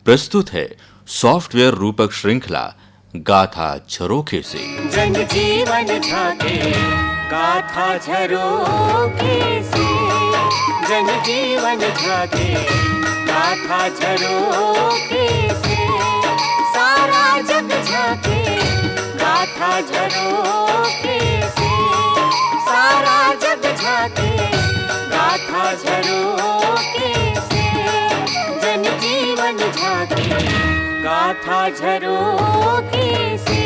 प्रस्तुत है सॉफ्टवेयर रूपक श्रृंखला गाथा झरोखे से। जन जीवन झाके गाथा झरोखे से, जन जीवन झाके गाथा झरोखे से, सारा जग झाके गाथा झरोखे से, सारा जग झाके गाथा झरोखे से, जन जीवन झाके गाथा झरोखे से।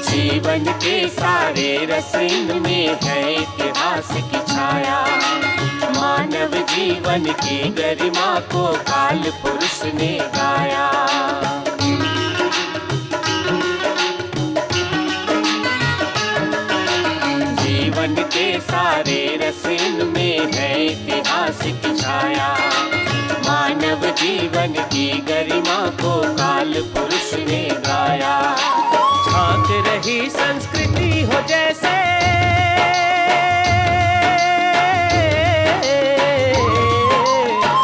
जीवन के सारे रसन में है इतिहास की छाया, मानव जीवन की गरिमा को काल पुरुष ने गाया। जीवन के सारे रसन में है इतिहास की छाया, मानव जीवन की गरिमा को काल पुरुष ने गाया। झांक रही संस्कृति हो जैसे,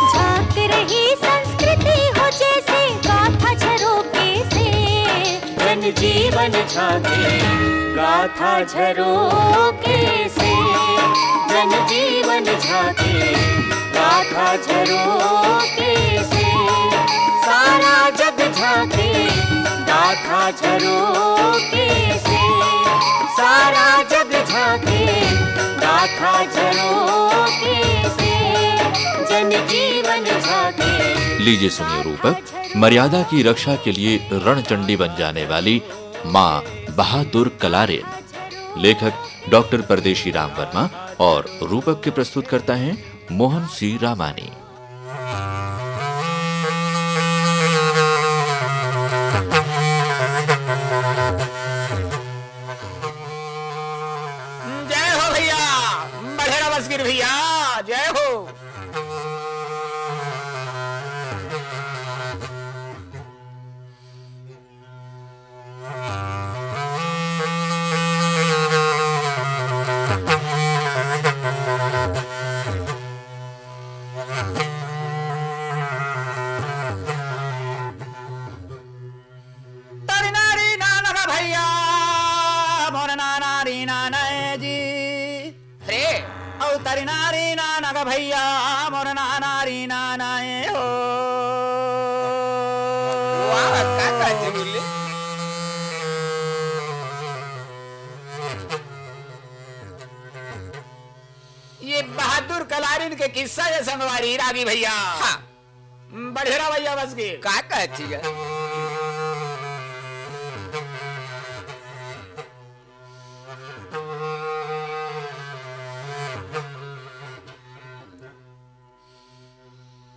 झांक रही संस्कृति हो जैसे गाथा झरोखे से, जन जीवन झांके गाथा झरोखे से, जन जीवन झांके गाथा झरोखे से, सारा जग झांके गाथा झरोखे से, सारा जग झांके गाथा झरोखे से, जन जीवन झांके। लीजिए सुनिए रूपक मर्यादा की रक्षा के लिए रणचंडी बन जाने वाली माँ बहादुर कलारेन। लेखक डॉक्टर परदेशी राम वर्मा और रूपक के प्रस्तुत करता है मोहन सी रामानी। जय हो भैया, बढ़ेरा बसगिर भैया, जय हो। तरनारी नाना भैया, मोर नाना री नाना जी, अरे औ तरनारी नाना भैया, मोर नाना री नाना हो। वाह काका जी बोले। ये बहादुर कलारिन के किस्सा ये संगवारी रागी भैया। हाँ। बढ़ेरा भैया बस के काका जी है।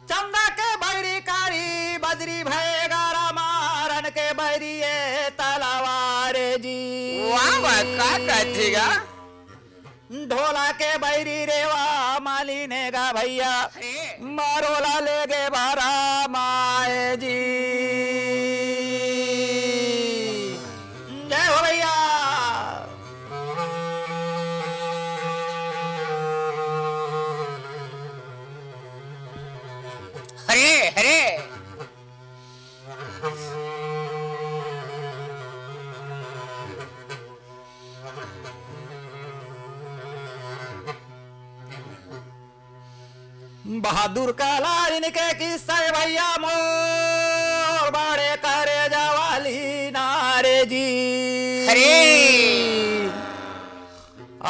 चंदा के बैरी कारी बजरी भय गारा मारन के बैरी ये तलवार जी। वाह वाह काका जी का। ढोला के बैरी रेवा माली ने गा भैया, मारोला ले गे बारा माए जी। जय हो भैया। हरे हरे बहादुर कलारिन के किस्से भैया मोर बड़े करे जवाली नारे जी। अरे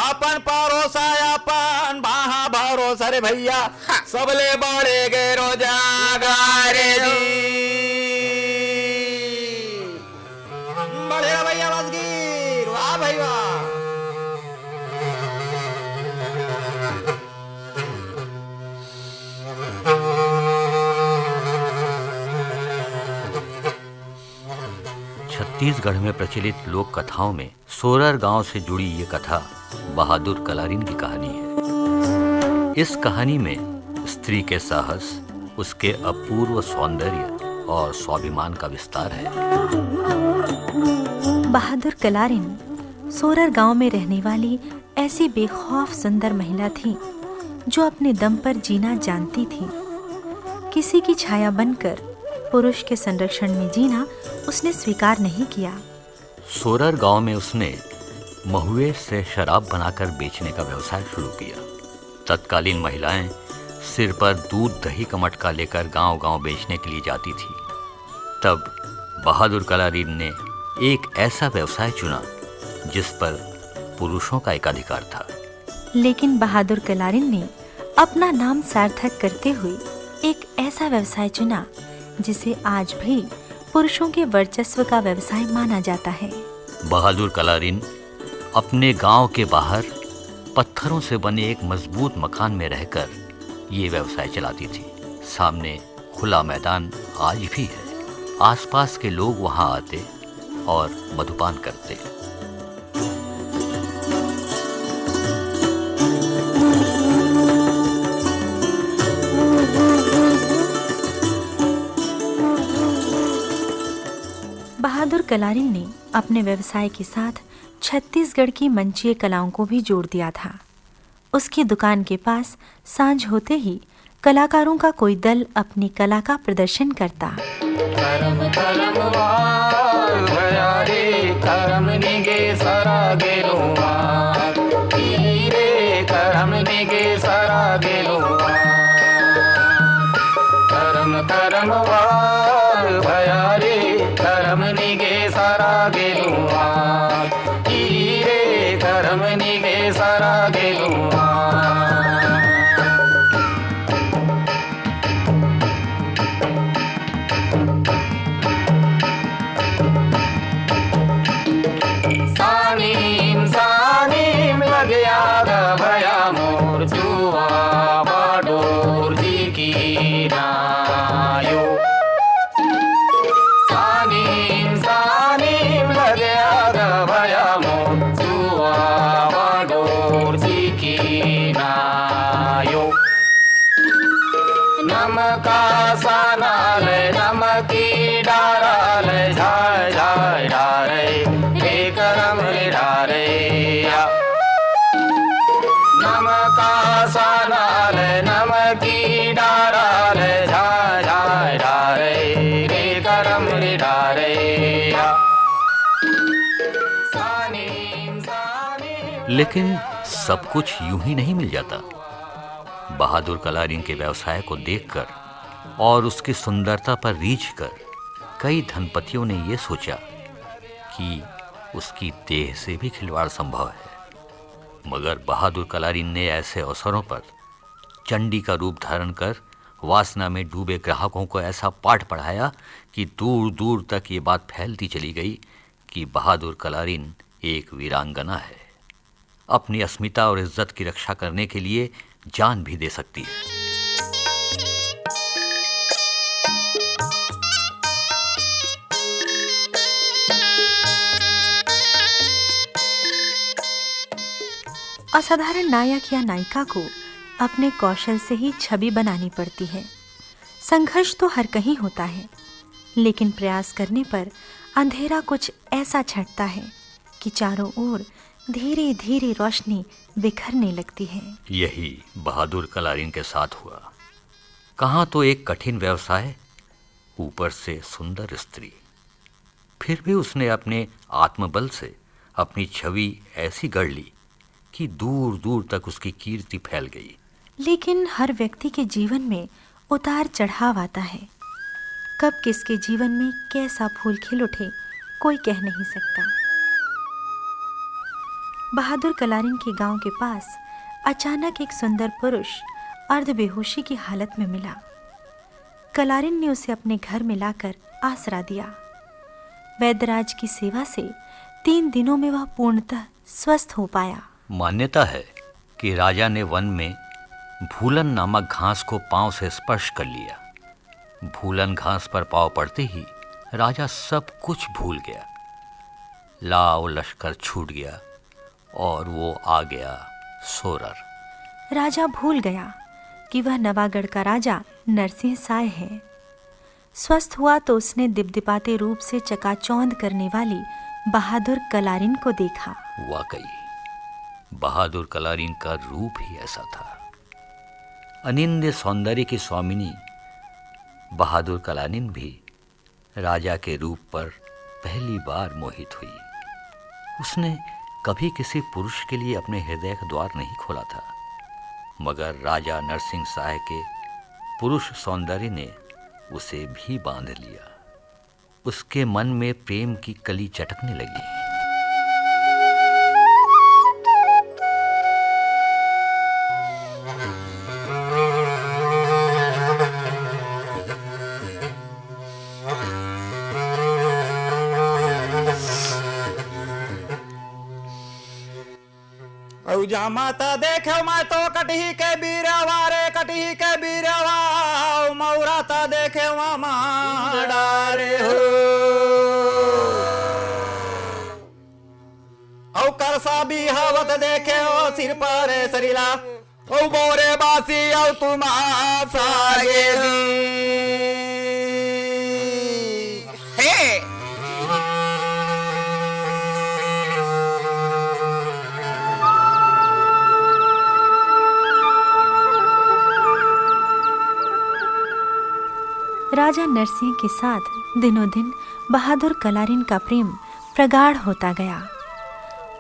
अपन परोसा अपन बाहा भरोसा रे भैया, सबले बड़े गे रोजागारे जी। बड़े भैया बसगिर वाह भैया। छत्तीसगढ़ में प्रचलित लोक कथाओं में सोरर गांव से जुड़ी ये कथा बहादुर कलारीन की कहानी है। इस कहानी में स्त्री के साहस, उसके अपूर्व सौंदर्य और स्वाभिमान का विस्तार है। बहादुर कलारीन सोरर गांव में रहने वाली ऐसी बेखौफ सुंदर महिला थी जो अपने दम पर जीना जानती थी। किसी की छाया बनकर पुरुष के संरक्षण में जीना उसने स्वीकार नहीं किया। सोरर गांव में उसने महुए से शराब बनाकर बेचने का व्यवसाय शुरू किया। तत्कालीन महिलाएं सिर पर दूध दही का मटका लेकर गांव-गांव बेचने के लिए जाती थी। तब बहादुर कलारीन ने एक ऐसा व्यवसाय चुना जिस पर पुरुषों का एकाधिकार था। लेकिन बहादुर कलारीन ने अपना नाम सार्थक करते हुए एक ऐसा व्यवसाय चुना जिसे आज भी पुरुषों के वर्चस्व का व्यवसाय माना जाता है। बहादुर कलारीन अपने गांव के बाहर पत्थरों से बने एक मजबूत मकान में रहकर ये व्यवसाय चलाती थी। सामने खुला मैदान आज भी है। आसपास के लोग वहां आते और मधुपान करते। बहादुर कलारीन ने अपने व्यवसाय के साथ छत्तीसगढ़ की मंचीय कलाओं को भी जोड़ दिया था। उसकी दुकान के पास सांझ होते ही कलाकारों का कोई दल अपनी कला का प्रदर्शन करता। करम करम वार भयारे करम निगे सरा गेलुमार हीरे करम निगे सरा गेलुमार करम करम वार भयारे करम निगे सरा गेलुमार हीरे करम निगे सरा गेलुमार सानीम सानीम लग याद भया मोर जुआ बाडोर जी की नायो सानीम सानीम लग याद भया मोर जुआ बाडोर जी की नायो नमका सानाल नमकी डाराल झाय झाय डारे रे करम रे डारे या नमका सानाल नमकी डाराल झाय झाय डारे रे करम रे डारे या सानीम सानीम। लेकिन सब कुछ यूं ही नहीं मिल जाता। बहादुर कलारीन के व्यवसाय को देखकर और उसकी सुंदरता पर रीझकर कई धनपतियों ने यह सोचा कि उसकी देह से भी खिलवाड़ संभव है। मगर बहादुर कलारीन ने ऐसे अवसरों पर चंडी का रूप धारण कर वासना में डूबे ग्राहकों को ऐसा पाठ पढ़ाया कि दूर दूर तक ये बात फैलती चली गई कि बहादुर कलारीन एक वीरांगना है। अपनी अस्मिता और इज्जत की रक्षा करने के लिए जान भी दे सकती है। असाधारण नायक या नायिका को अपने कौशल से ही छवि बनानी पड़ती है। संघर्ष तो हर कहीं होता है, लेकिन प्रयास करने पर अंधेरा कुछ ऐसा छंटता है कि चारों ओर धीरे धीरे रोशनी बिखरने लगती है। यही बहादुर कलारीन के साथ हुआ। कहाँ तो एक कठिन व्यवसाय, ऊपर से सुंदर स्त्री। फिर भी उसने अपने आत्मबल से अपनी छवि ऐसी गढ़ ली कि दूर दूर तक उसकी कीर्ति फैल गई। लेकिन हर व्यक्ति के जीवन में उतार चढ़ाव आता है। कब किसके जीवन में कैसा फूल खिल उठे कोई कह नहीं सकता। बहादुर कलारीन के गांव के पास अचानक एक सुंदर पुरुष अर्ध बेहोशी की हालत में मिला। कलारीन ने उसे अपने घर में लाकर आसरा दिया। वैद्यराज की सेवा से 3 दिनों में वह पूर्णतः स्वस्थ हो पाया। मान्यता है कि राजा ने वन में भूलन नामक घास को पांव से स्पर्श कर लिया। भूलन घास पर पांव पड़ते ही राजा सब कुछ भूल गया। लाव लश्कर छूट गया और वो आ गया सोरर। राजा भूल गया कि वह नवागढ़ का राजा नरसिंह साय है। स्वस्थ हुआ तो उसने दिपदिपाते रूप से चकाचौंध करने वाली बहादुर कलारिन को देखा। वाकई बहादुर कलारिन का रूप ही ऐसा था। अनिंद्य सौंदर्य की स्वामिनी बहादुर कलारिन भी राजा के रूप पर पहली बार मोहित हुई। उसने कभी किसी पुरुष के लिए अपने हृदय का द्वार नहीं खोला था, मगर राजा नरसिंह साय के पुरुष सौंदर्य ने उसे भी बांध लिया। उसके मन में प्रेम की कली चटकने लगी। जामाता देखो मैं तो कटही के बीरवा रे, कटही के बीरवा मौराता देखे मामा डारे हो। औ करसा भी हवत देखे ओ सिर पर सरीला, ओ बोरे बासी औ तुम सागे दी हे। राजा नरसिंह के साथ दिनों दिन बहादुर कलारिन का प्रेम प्रगाढ़ होता गया।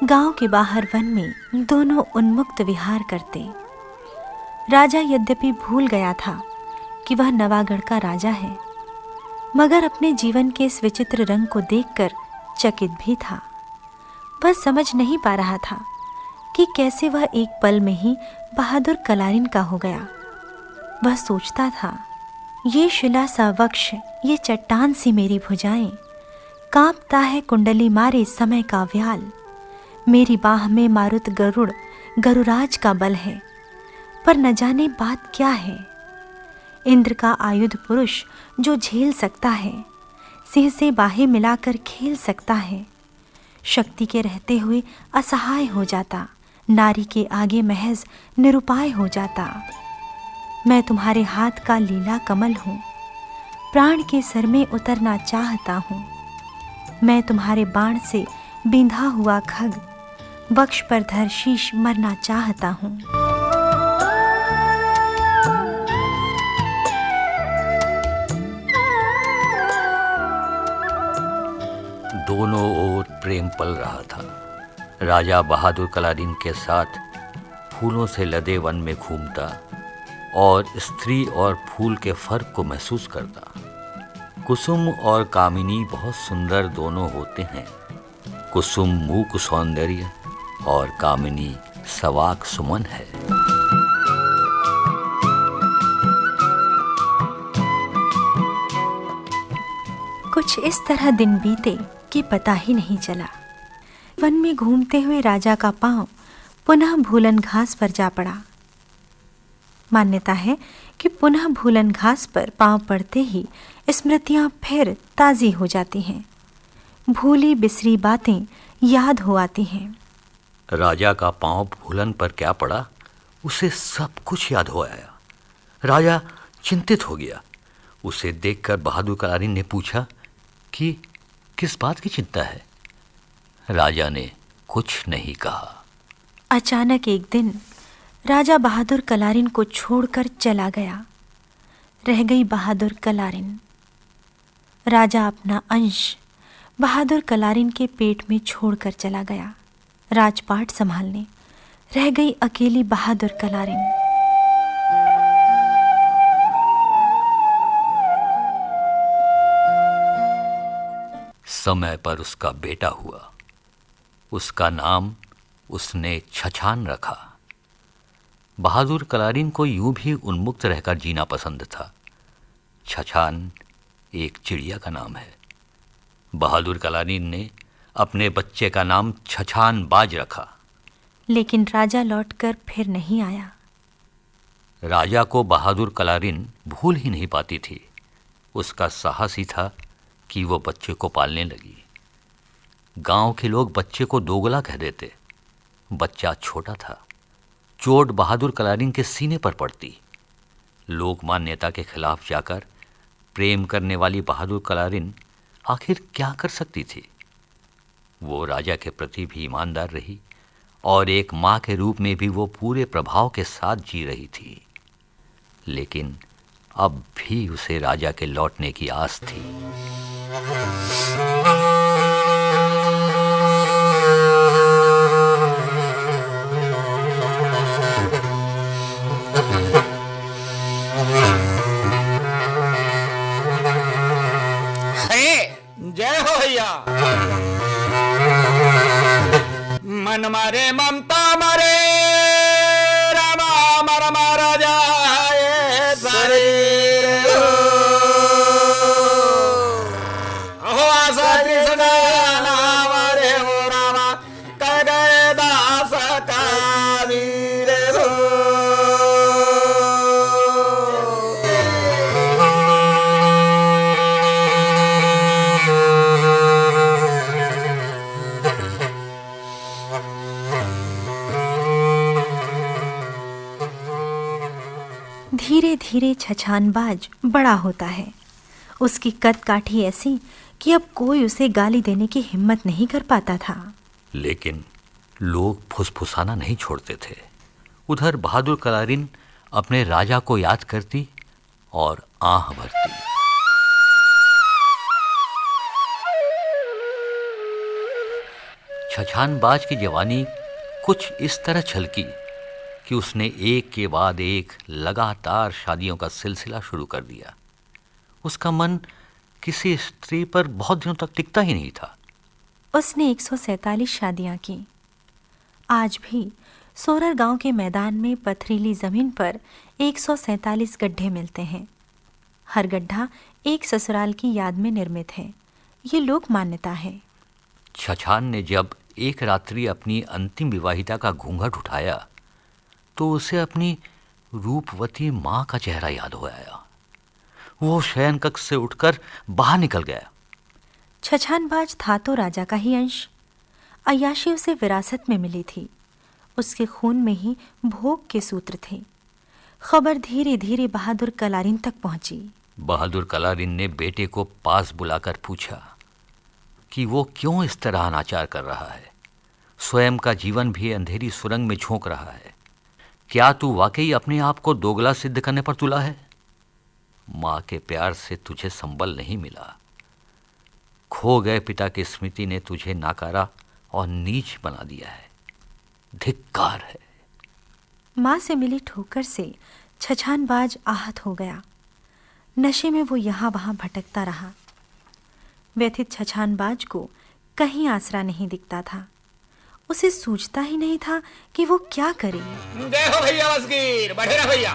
गांव के बाहर वन में दोनों उन्मुक्त विहार करते। राजा यद्यपि भूल गया था कि वह नवागढ़ का राजा है, मगर अपने जीवन के इस विचित्र रंग को देखकर चकित भी था। वह समझ नहीं पा रहा था कि कैसे वह एक पल में ही बहादुर कलारिन का हो गया। वह सोचता था, ये शिला सा वक्ष, ये चट्टान सी मेरी भुजाएं, कांपता है कुंडली मारे समय का व्याल। मेरी बाह में मारुत गरुड़ गरुराज का बल है, पर न जाने बात क्या है। इंद्र का आयुध पुरुष जो झेल सकता है, सिंह से बाहें मिलाकर खेल सकता है। शक्ति के रहते हुए असहाय हो जाता, नारी के आगे महज निरुपाय हो जाता। मैं तुम्हारे हाथ का लीला कमल हूँ, प्राण के सर में उतरना चाहता हूँ। मैं तुम्हारे बाण से बिंधा हुआ खग, वक्ष पर धर शीश मरना चाहता हूँ। दोनों ओर प्रेम पल रहा था। राजा बहादुर कलारिन के साथ फूलों से लदे वन में घूमता और स्त्री और फूल के फर्क को महसूस करता। कुसुम और कामिनी बहुत सुंदर दोनों होते हैं। कुसुम मूक सौंदर्य और कामिनी सवाक सुमन है। कुछ इस तरह दिन बीते कि पता ही नहीं चला। वन में घूमते हुए राजा का पांव पुनः भूलन घास पर जा पड़ा। मान्यता है कि पुनः भूलन घास पर पांव पड़ते ही स्मृतियां फिर ताज़ी हो जाती हैं, भूली बिसरी बातें याद हो आती हैं। राजा का पांव भूलन पर क्या पड़ा, उसे सब कुछ याद हो आया। राजा चिंतित हो गया। उसे देखकर बहादुर कलारिन ने पूछा कि किस बात की चिंता है। राजा ने कुछ नहीं कहा। अचानक एक दिन राजा बहादुर कलारिन को छोड़कर चला गया। रह गई बहादुर कलारिन। राजा अपना अंश बहादुर कलारिन के पेट में छोड़कर चला गया, राजपाट संभालने। रह गई अकेली बहादुर कलारिन। समय पर उसका बेटा हुआ। उसका नाम उसने छछान रखा। बहादुर कलारिन को यूं भी उन्मुक्त रहकर जीना पसंद था। छछान एक चिड़िया का नाम है। बहादुर कलारिन ने अपने बच्चे का नाम छछान बाज रखा। लेकिन राजा लौटकर फिर नहीं आया। राजा को बहादुर कलारिन भूल ही नहीं पाती थी। उसका साहस ही था कि वो बच्चे को पालने लगी। गांव के लोग बच्चे को दोगला कह देते। बच्चा छोटा था। चोट बहादुर कलारिन के सीने पर पड़ती। लोक मान्यता के खिलाफ जाकर प्रेम करने वाली बहादुर कलारिन आखिर क्या कर सकती थी? वो राजा के प्रति भी ईमानदार रही और एक माँ के रूप में भी वो पूरे प्रभाव के साथ जी रही थी। लेकिन अब भी उसे राजा के लौटने की आस थी। जय हो भैया। मन मारे ममता मारे रामा मर मारा जाए शरीर हो आशा कृष्ण नाम रे हो रामा कह गए दास का वीर हो। धीरे धीरे छछानबाज बड़ा होता है। उसकी कद काठी ऐसी कि अब कोई उसे गाली देने की हिम्मत नहीं कर पाता था। लेकिन लोग फुसफुसाना नहीं छोड़ते थे। उधर बहादुर कलारिन अपने राजा को याद करती और आह भरती। छछानबाज की जवानी कुछ इस तरह छलकी कि उसने एक के बाद एक लगातार शादियों का सिलसिला शुरू कर दिया। उसका मन किसी स्त्री पर बहुत दिनों तक टिकता ही नहीं था। उसने 147 शादियां की। आज भी सोरर गांव के मैदान में पथरीली जमीन पर 147 गड्ढे मिलते हैं। हर गड्ढा एक ससुराल की याद में निर्मित है। ये लोक मान्यता है। छछान ने जब एक रात्रि अपनी अंतिम विवाहिता का घूंघट उठाया तो उसे अपनी रूपवती माँ का चेहरा याद हो आया। वो शयन कक्ष से उठकर बाहर निकल गया। छछानबाज था तो राजा का ही अंश। अय्याशी उसे विरासत में मिली थी। उसके खून में ही भोग के सूत्र थे। खबर धीरे धीरे बहादुर कलारिन तक पहुंची। बहादुर कलारिन ने बेटे को पास बुलाकर पूछा कि वो क्यों इस तरह अनाचार कर रहा है। स्वयं का जीवन भी अंधेरी सुरंग में झोंक रहा है। क्या तू वाकई अपने आप को दोगला सिद्ध करने पर तुला है? माँ के प्यार से तुझे संबल नहीं मिला। खो गए पिता की स्मृति ने तुझे नाकारा और नीच बना दिया है। धिक्कार है। माँ से मिली ठोकर से छछानबाज आहत हो गया। नशे में वो यहाँ वहाँ भटकता रहा। व्यथित छछानबाज को कहीं आसरा नहीं दिखता था। उसे सूझता ही नहीं था कि वो क्या करे। जय हो भैया वसगीर, बढ़े रह भैया।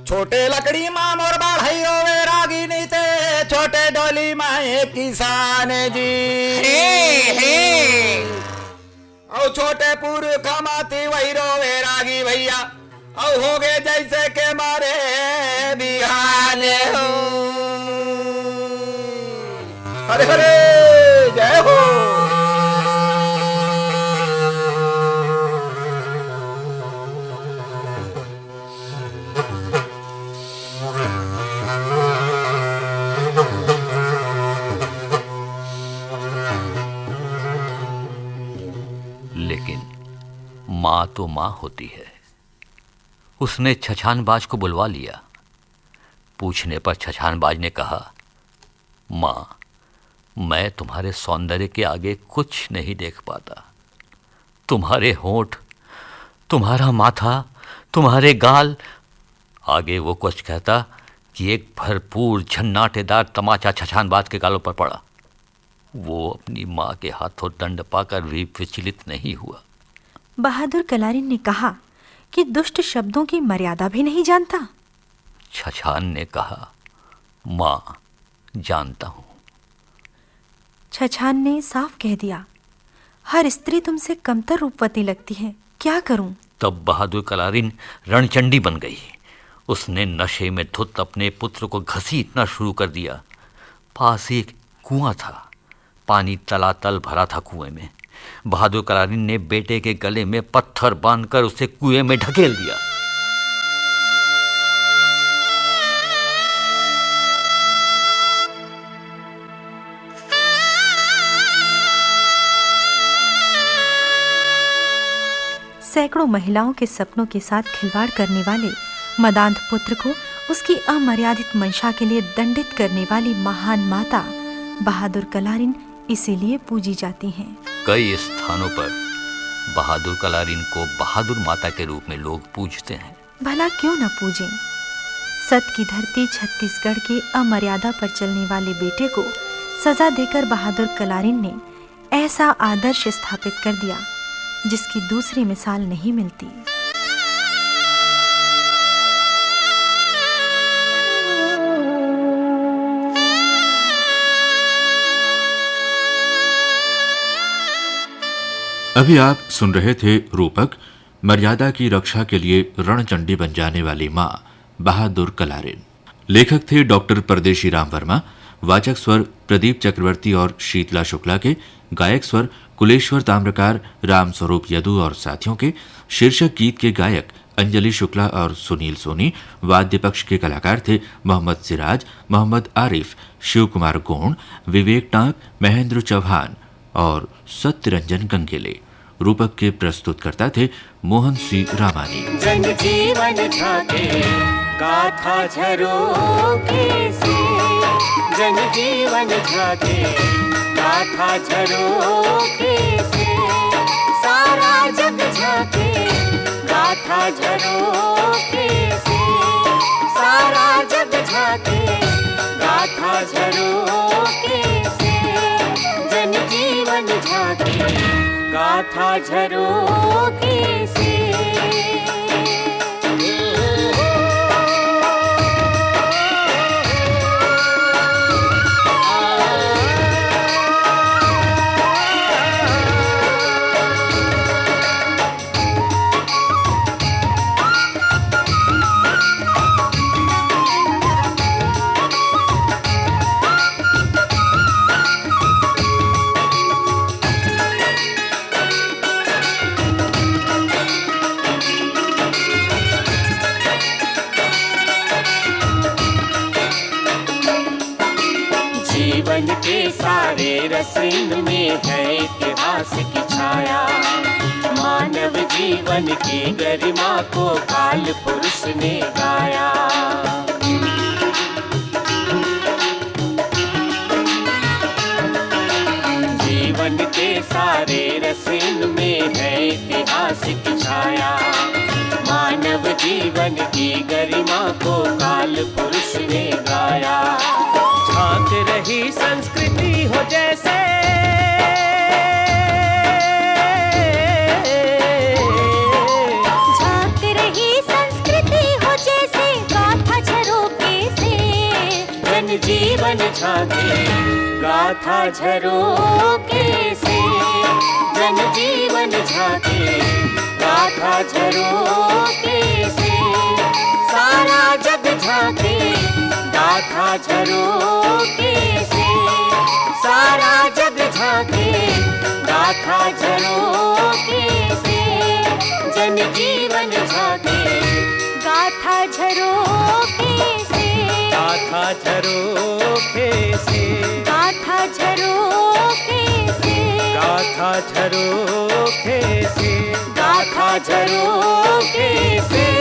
छोटे लकड़ी माँ मोर बढ़ाइयो वे रागी नीते छोटे डोली माँ किसान जी औ छोटे पुर खमाती वही रोवे रागी भैया औ हो गए जैसे के मारे बिहाने हो। हरे हरे जय हो। लेकिन माँ तो माँ होती है। उसने छछानबाज को बुलवा लिया। पूछने पर छछानबाज ने कहा, माँ, मैं तुम्हारे सौंदर्य के आगे कुछ नहीं देख पाता। तुम्हारे होंठ, तुम्हारा माथा, तुम्हारे गाल, आगे वो कुछ कहता कि एक भरपूर झन्नाटेदार तमाचा छछानबाज के गालों पर पड़ा। वो अपनी माँ के हाथों दंड पाकर भी विचलित नहीं हुआ। बहादुर कलारिन ने कहा कि दुष्ट शब्दों की मर्यादा भी नहीं जानता। छछान ने कहा, माँ, जानता हूं। छछान ने साफ कह दिया, हर स्त्री तुमसे कमतर रूपवती लगती है, क्या करूं? तब बहादुर कलारिन रणचंडी बन गई। उसने नशे में धुत अपने पुत्र को घसीटना शुरू कर दिया। पास ही एक कुआं था, पानी तलातल भरा था कुएं में। बहादुर कलारिन ने बेटे के गले में पत्थर बांधकर उसे कुएं में ढकेल दिया। सैकड़ों महिलाओं के सपनों के साथ खिलवाड़ करने वाले मदांध पुत्र को उसकी अमर्यादित मंशा के लिए दंडित करने वाली महान माता बहादुर कलारिन इसीलिए पूजी जाती हैं। कई स्थानों पर बहादुर कलारिन को बहादुर माता के रूप में लोग पूजते हैं। भला क्यों न पूजें? सत की धरती छत्तीसगढ़ के अमर्यादा पर चलने वाले बेटे को सजा देकर बहादुर कलारिन ने ऐसा आदर्श स्थापित कर दिया जिसकी दूसरी मिसाल नहीं मिलती। अभी आप सुन रहे थे रूपक, मर्यादा की रक्षा के लिए रणचंडी बन जाने वाली मां बहादुर कलारिन। लेखक थे डॉक्टर परदेशी राम वर्मा, वाचक स्वर प्रदीप चक्रवर्ती और शीतला शुक्ला के, गायक स्वर कुलेश्वर ताम्रकार, राम स्वरूप यदु और साथियों के, शीर्षक गीत के गायक अंजलि शुक्ला और सुनील सोनी, वाद्य पक्ष के कलाकार थे मोहम्मद सिराज, मोहम्मद आरिफ, शिव कुमार गोंड, विवेक टांक, महेंद्र चौहान और सत्यरंजन गंगेले। रूपक के प्रस्तुतकर्ता थे मोहन सी रामानी। जन जीवन झाके गाथा झरोखे से, जन जीवन झाके गाथा झरोखे से, सारा जग झाके गाथा झरोखे से, सारा जग झाके गाथा झरोखे से, जन जीवन झाके गाथा झरोखे से। जीवन के सारे रस इनमें है इतिहास की छाया, मानव जीवन की गरिमा को काल पुरुष ने गाया। जीवन के सारे रस इनमें है इतिहास की छाया, मानव जीवन की गरिमा को काल पुरुष ने गाया। झांक रही संस्कृति हो जैसे, झांक रही संस्कृति हो जैसे गाथा झरोखे से, जन जीवन झांके गाथा झरोखे से, जन जीवन झांके गाथा झरोखे से, सारा जग झांके गाथा झरोखे से, सारा जग झांके गाथा झरोखे से, जन जीवन झांके गाथा झरोखे से, गाथा झरोखे से, गाथा झरोखे से, गाथा झरोखे से, गाथा झरोखे से।